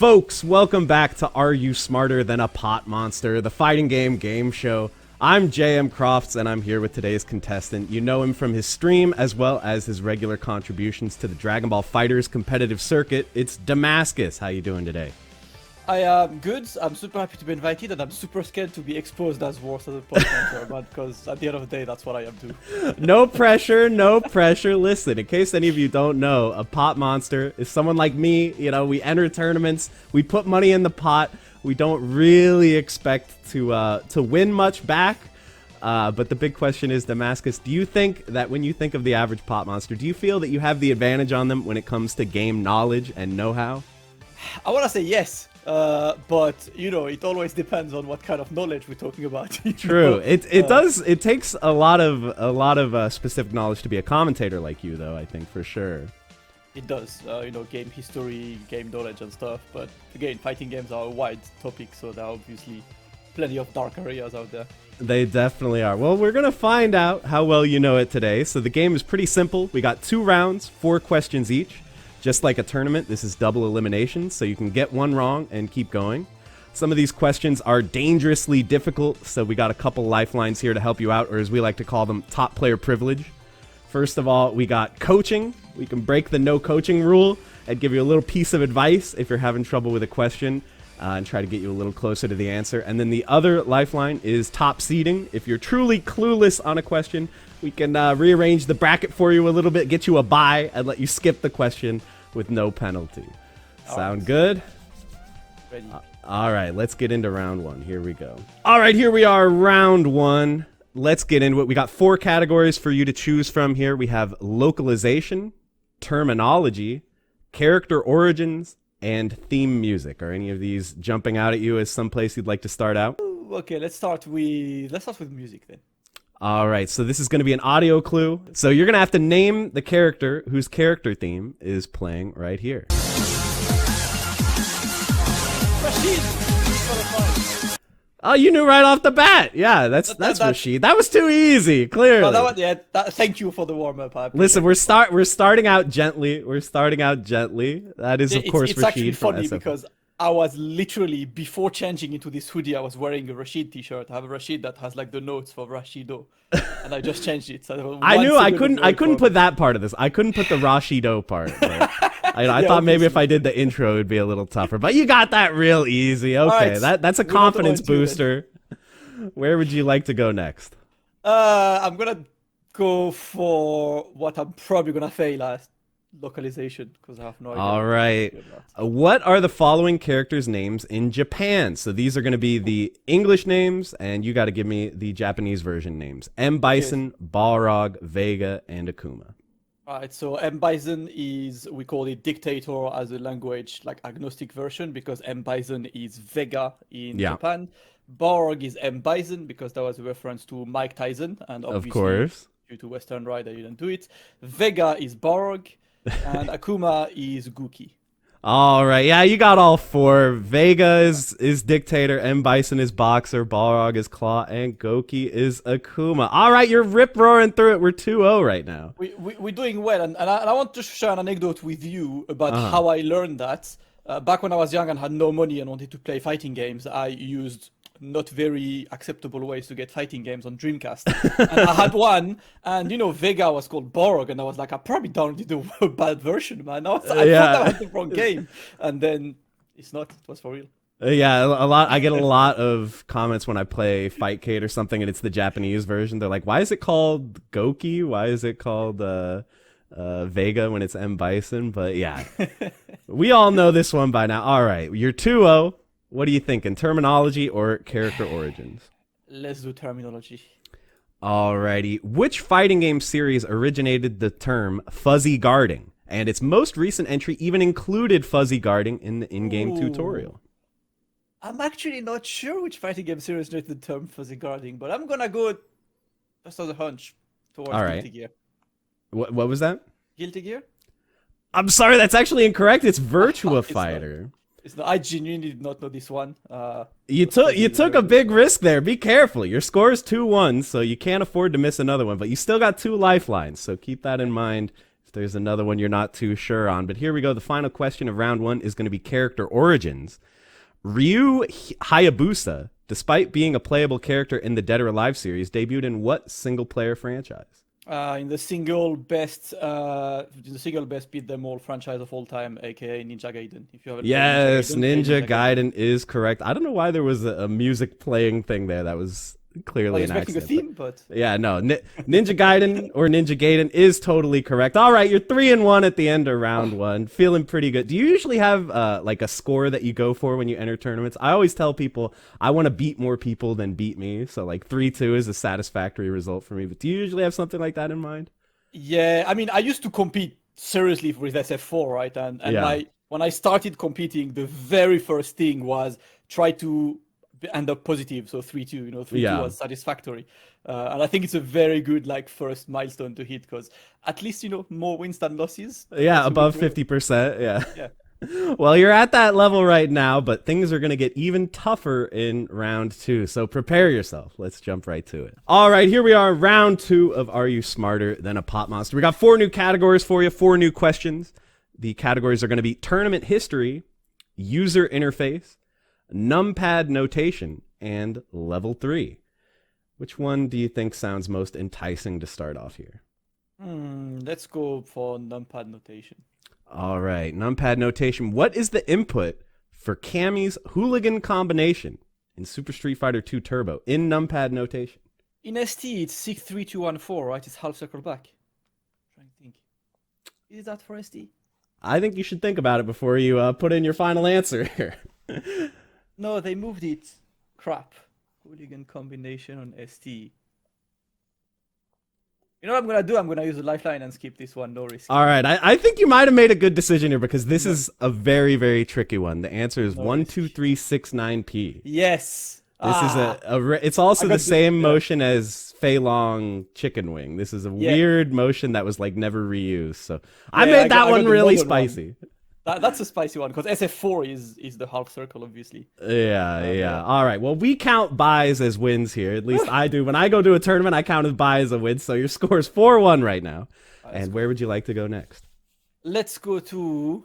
Folks, welcome back to Are You Smarter Than a Pot Monster, the fighting game show. I'm JM Crofts, and I'm here with today's contestant. You know him from his stream, as well as his regular contributions to the Dragon Ball FighterZ competitive circuit. It's Damascus. How you doing today? I am good. I'm super happy to be invited, and I'm super scared to be exposed as worse as a pot monster, but because at the end of the day, that's what I am too. No pressure, no pressure. Listen, in case any of you don't know, a pot monster is someone like me. You know, we enter tournaments, we put money in the pot. We don't really expect to win much back. But the big question is, Damascus, do you think that when you think of the average pot monster, do you feel that you have the advantage on them when it comes to game knowledge and know-how? I want to say yes. But you know, it always depends on what kind of knowledge we're talking about. True. It takes a lot of specific knowledge to be a commentator like you, though. I think for sure. It does. You know, game history, game knowledge, and stuff. But again, fighting games are a wide topic, so there are obviously plenty of dark areas out there. They definitely are. Well, we're gonna find out how well you know it today. So the game is pretty simple. We got 2 rounds, 4 questions each. Just like a tournament, this is double elimination, so you can get one wrong and keep going. Some of these questions are dangerously difficult, so we got a couple lifelines here to help you out, or as we like to call them, top player privilege. First of all, we got coaching. We can break the no coaching rule and give you a little piece of advice if you're having trouble with a question and try to get you a little closer to the answer. And then the other lifeline is top seeding. If you're truly clueless on a question, we can rearrange the bracket for you a little bit, get you a bye, and let you skip the question with no penalty. Sound good? Ready. All right, let's get into round 1. Here we go. All right, here we are, round 1. Let's get into it. We got 4 categories for you to choose from here. We have localization, terminology, character origins, and theme music. Are any of these jumping out at you as someplace you'd like to start out? Okay, let's start with music then. All right, so this is going to be an audio clue. So you're going to have to name the character whose character theme is playing right here. Oh, you knew right off the bat. Yeah, that's Rashid. That was too easy, clearly. Oh, thank you for the warm-up. Listen, we're starting out gently. We're starting out gently. That is, of course, it's Rashid actually from funny SF. because I was literally, before changing into this hoodie, I was wearing a Rashid t-shirt. I have a Rashid that has like the notes for Rashido, and I just changed it. So I knew I couldn't put that part of this. I couldn't put the Rashido part. I thought maybe if I did the intro, it would be a little tougher. But you got that real easy. Okay, right, that's a confidence booster. Where would you like to go next? I'm gonna go for what I'm probably gonna fail at. Localization, because I have no idea. All right. What are the following characters' names in Japan? So these are going to be the English names, and you got to give me the Japanese version names. M. Bison, Balrog, Vega, and Akuma. Alright, so M. Bison is, we call it Dictator as a language, like agnostic version, because M. Bison is Vega in Japan. Balrog is M. Bison, because that was a reference to Mike Tyson, and obviously, of course, due to Western Ride, I didn't do it. Vega is Balrog. And Akuma is Gookie. All right, yeah, you got all 4. Vega is Dictator, M. Bison is Boxer, Balrog is Claw, and Goki is Akuma. All right, you're rip-roaring through it. We're 2-0 right now. We're doing well, and I want to share an anecdote with you about how I learned that. Back when I was young and had no money and wanted to play fighting games, I used not very acceptable ways to get fighting games on Dreamcast. And I had one, and you know, Vega was called Borog, and I was like, I probably downloaded a bad version, man. I thought I had the wrong game. And then it's not, it was for real. Yeah, I get a lot of comments when I play Fightcade or something, and it's the Japanese version. They're like, why is it called Goki? Why is it called Vega when it's M. Bison? But yeah, we all know this one by now. All right, you're 2-0. What are you thinking, terminology or character origins? Let's do terminology. Alrighty. Which fighting game series originated the term fuzzy guarding? And its most recent entry even included fuzzy guarding in the in-game tutorial. I'm actually not sure which fighting game series originated the term fuzzy guarding, but I'm gonna go just as a hunch towards Guilty Gear. What was that? Guilty Gear? I'm sorry, that's actually incorrect. It's Virtua Fighter. I genuinely did not know this one. You took a big risk there. Be careful. Your score is 2-1, so you can't afford to miss another one. But you still got 2 lifelines, so keep that in mind. if there's another one you're not too sure on. But here we go. The final question of round 1 is going to be character origins. Ryu Hayabusa, despite being a playable character in the Dead or Alive series, debuted in what single-player franchise? In the single best beat them all franchise of all time, aka Ninja Gaiden. If you haven't Yes, played Ninja Gaiden is correct. I don't know why there was a music playing thing there. That was clearly an accident. A theme, but yeah, no. Ninja Gaiden or Ninja Gaiden is totally correct. All right, you're 3-1 at the end of round 1. Feeling pretty good. Do you usually have like a score that you go for when you enter tournaments? I always tell people I want to beat more people than beat me. So like 3-2 is a satisfactory result for me. But do you usually have something like that in mind? Yeah, I mean, I used to compete seriously with SF4, right? And when I started competing, the very first thing was try to end up positive, so 3-2. 3-2 was satisfactory, and I think it's a very good like first milestone to hit because at least more wins than losses. Yeah, above 50%. Yeah. Well, you're at that level right now, but things are going to get even tougher in round 2. So prepare yourself. Let's jump right to it. All right, here we are, round 2 of Are You Smarter Than a Pop Monster? We got 4 new categories for you, 4 new questions. The categories are going to be tournament history, user interface, Numpad notation, and level 3. Which one do you think sounds most enticing to start off here? Let's go for Numpad notation. All right, Numpad notation. What is the input for Cammy's hooligan combination in Super Street Fighter 2 Turbo in Numpad notation? In ST, it's 63214, right? It's half circle back. I'm trying to think. Is that for ST? I think you should think about it before you put in your final answer here. No, they moved it. Crap. Hooligan combination on ST. You know what I'm going to do? I'm going to use a lifeline and skip this one. No risk. All right. I think you might have made a good decision here because this is a very, very tricky one. The answer is 12369P. Yes. This is it's also the same motion as Fei Long Chicken Wing. This is a weird motion that was like never reused. So I made that one really spicy. That's a spicy one because SF4 is the half circle, obviously. Yeah. All right. Well, we count buys as wins here. At least I do. When I go to a tournament, I count as buy as a win. So your score is 4-1 right now. And where would you like to go next? Let's go to...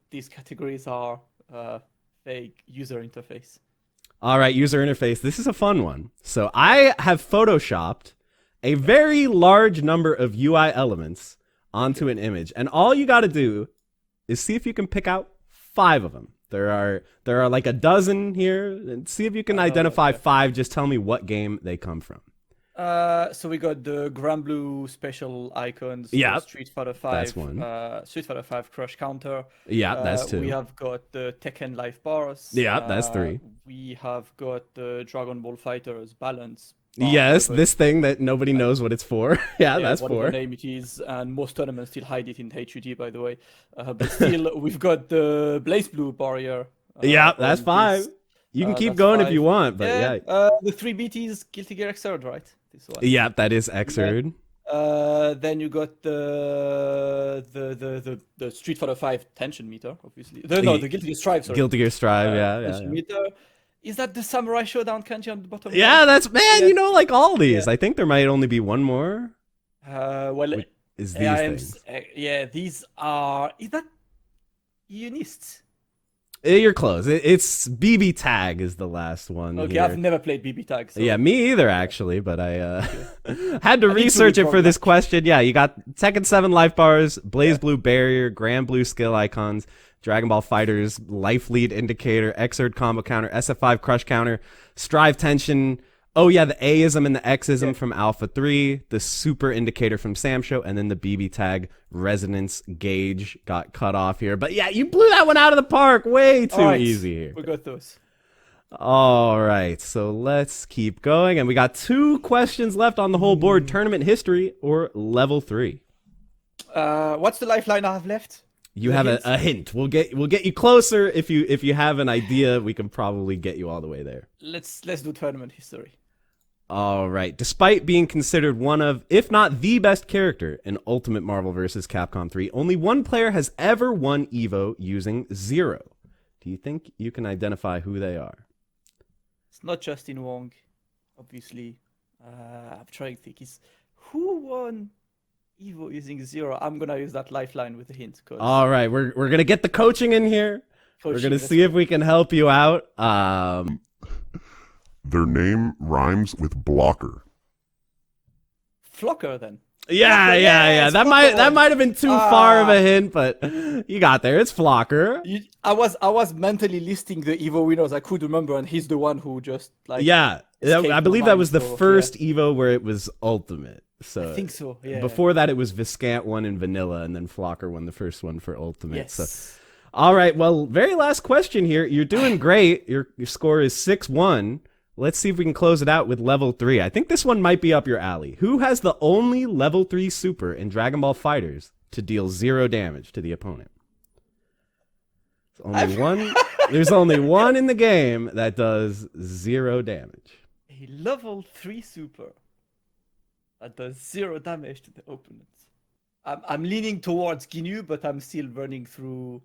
these categories are fake user interface. All right, user interface. This is a fun one. So I have photoshopped a very large number of UI elements onto an image, and all you got to do is see if you can pick out 5 of them. There are like a dozen here, and see if you can identify 5. Just tell me what game they come from. So we got the Grand Blue special icons. Yeah, Street Fighter 5. That's one. Street Fighter 5 Crush Counter. Yeah, that's 2. We have got the Tekken Life Bars. Yeah, that's 3. We have got the Dragon Ball Fighters Balance. Yes, this thing that nobody knows what it's for. Yeah, that's 4. Whatever name it is, and most tournaments still hide it in HUD, by the way. But still, we've got the Blaze Blue Barrier. Yeah, that's 5. You can keep going 5. If you want, but yeah. The 3 BTs, Guilty Gear Xrd, right? This one. Yeah, that is Xrd. Then you got the Street Fighter 5 tension meter, obviously. The Guilty Gear Strive, sorry. Guilty Gear Strive, yeah. Meter. Is that the Samurai Showdown kanji on the bottom? Yeah, that's like all these. I think there might only be one more. Is these things? These are. Is that Unists? You're close. It's BB Tag is the last one. Okay, here. I've never played BB Tag. So. Yeah, me either, actually. But I had to research it for this question. Yeah, you got Tekken 7 Life Bars, Blaze Blue Barrier, Grand Blue Skill Icons, Dragon Ball Fighters, Life Lead Indicator, Xrd Combo Counter, SF5 Crush Counter, Strive Tension. Oh, yeah, the A-ism and the X-ism from Alpha 3, the Super Indicator from Sam Show, and then the BB Tag Resonance Gauge got cut off here. But yeah, you blew that one out of the park. Way too easy here. We got those. All right, so let's keep going. And we got 2 questions left on the whole board. Tournament history or level 3? What's the lifeline I have left? You have a hint. We'll get you closer. If you have an idea, we can probably get you all the way there. Let's do tournament history. All right. Despite being considered one of, if not the best character in Ultimate Marvel vs. Capcom 3, only one player has ever won EVO using 0. Do you think you can identify who they are? It's not Justin Wong, obviously. I'm trying to think. Who won Evo using 0. I'm gonna use that lifeline with the hint. Cause All right, we're gonna get the coaching in here. We're gonna see if we can help you out. Their name rhymes with blocker. Flocker then. Yeah. That might have been too far of a hint, but you got there. It's Flocker. I was mentally listing the Evo winners I could remember, and he's the one who just like I believe that was the first Evo where it was Ultimate. So I think so. Yeah. Before that, it was Viscant won in Vanilla, and then Flocker won the first one for Ultimate. Yes. So, all right. Well, very last question here. You're doing great. Your score is 6-1. Let's see if we can close it out with level 3. I think this one might be up your alley. Who has the only level 3 super in Dragon Ball FighterZ to deal 0 damage to the opponent? There's only one in the game that does 0 damage. A level 3 super that does 0 damage to the opponent. I'm leaning towards Ginyu, but I'm still running through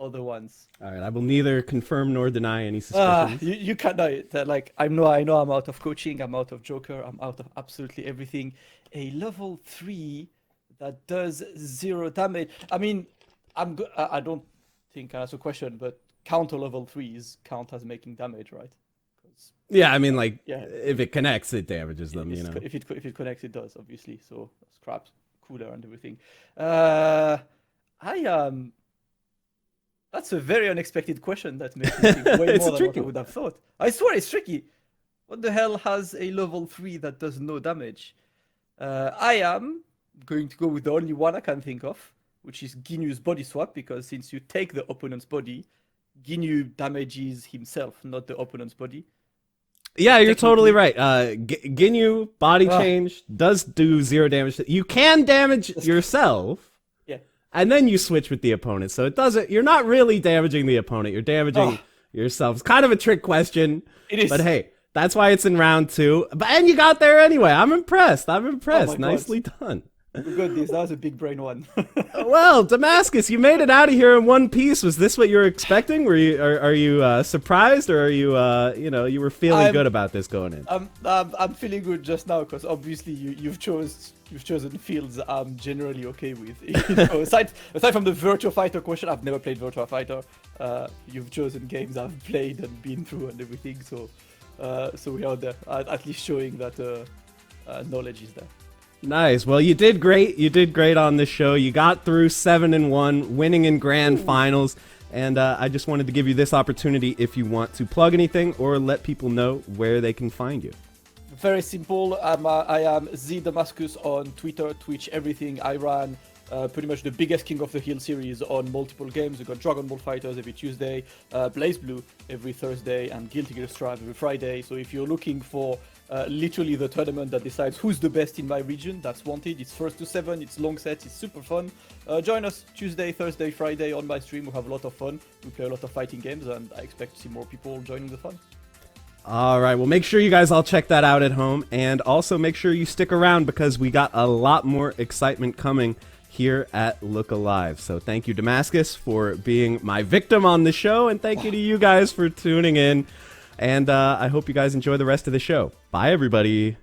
other ones. All right, I will neither confirm nor deny any suspicions. You can't know it. Like I know I'm out of coaching, I'm out of Joker, I'm out of absolutely everything. A level 3 that does 0 damage. I mean, I don't think that's a question, but counter level 3s count as making damage, right? Yeah, I mean, like, if it connects, it damages them, you know. If it connects, it does, obviously. So scraps, cooler, and everything. That's a very unexpected question that makes me think way more than what I would have thought. I swear it's tricky. What the hell has a level 3 that does no damage? I am going to go with the only one I can think of, which is Ginyu's body swap, because since you take the opponent's body, Ginyu damages himself, not the opponent's body. Yeah, you're totally right. Ginyu body change does do 0 damage. You can damage yourself. And then you switch with the opponent. So it doesn't, you're not really damaging the opponent. You're damaging yourself. It's kind of a trick question. It is. But hey, that's why it's in round 2. And you got there anyway. I'm impressed. Nicely done. Good, that was a big brain one. Well, Damascus, you made it out of here in one piece. Was this what you were expecting? Are you surprised, or are you you were feeling good about this going in? I'm feeling good just now because obviously you've chosen fields I'm generally okay with. Aside from the Virtua Fighter question, I've never played Virtua Fighter. You've chosen games I've played and been through and everything. So we are there, at least showing that knowledge is there. Nice. Well, you did great. You did great on this show. You got through 7-1, winning in grand finals. And I just wanted to give you this opportunity if you want to plug anything or let people know where they can find you. Very simple. I am ZDamascus on Twitter, Twitch, everything. I run pretty much the biggest King of the Hill series on multiple games. We've got Dragon Ball FighterZ every Tuesday, Blaze Blue every Thursday, and Guilty Gear Strive every Friday. So if you're looking for literally the tournament that decides who's the best in my region, that's Wanted. It's 1st to 7, it's long sets, it's super fun. Join us Tuesday, Thursday, Friday on my stream. We have a lot of fun. We play a lot of fighting games, and I expect to see more people joining the fun. All right, well, make sure you guys all check that out at home, and also make sure you stick around because we got a lot more excitement coming here at Look Alive. So thank you, Damascus, for being my victim on the show, and thank you to you guys for tuning in. And I hope you guys enjoy the rest of the show. Bye, everybody.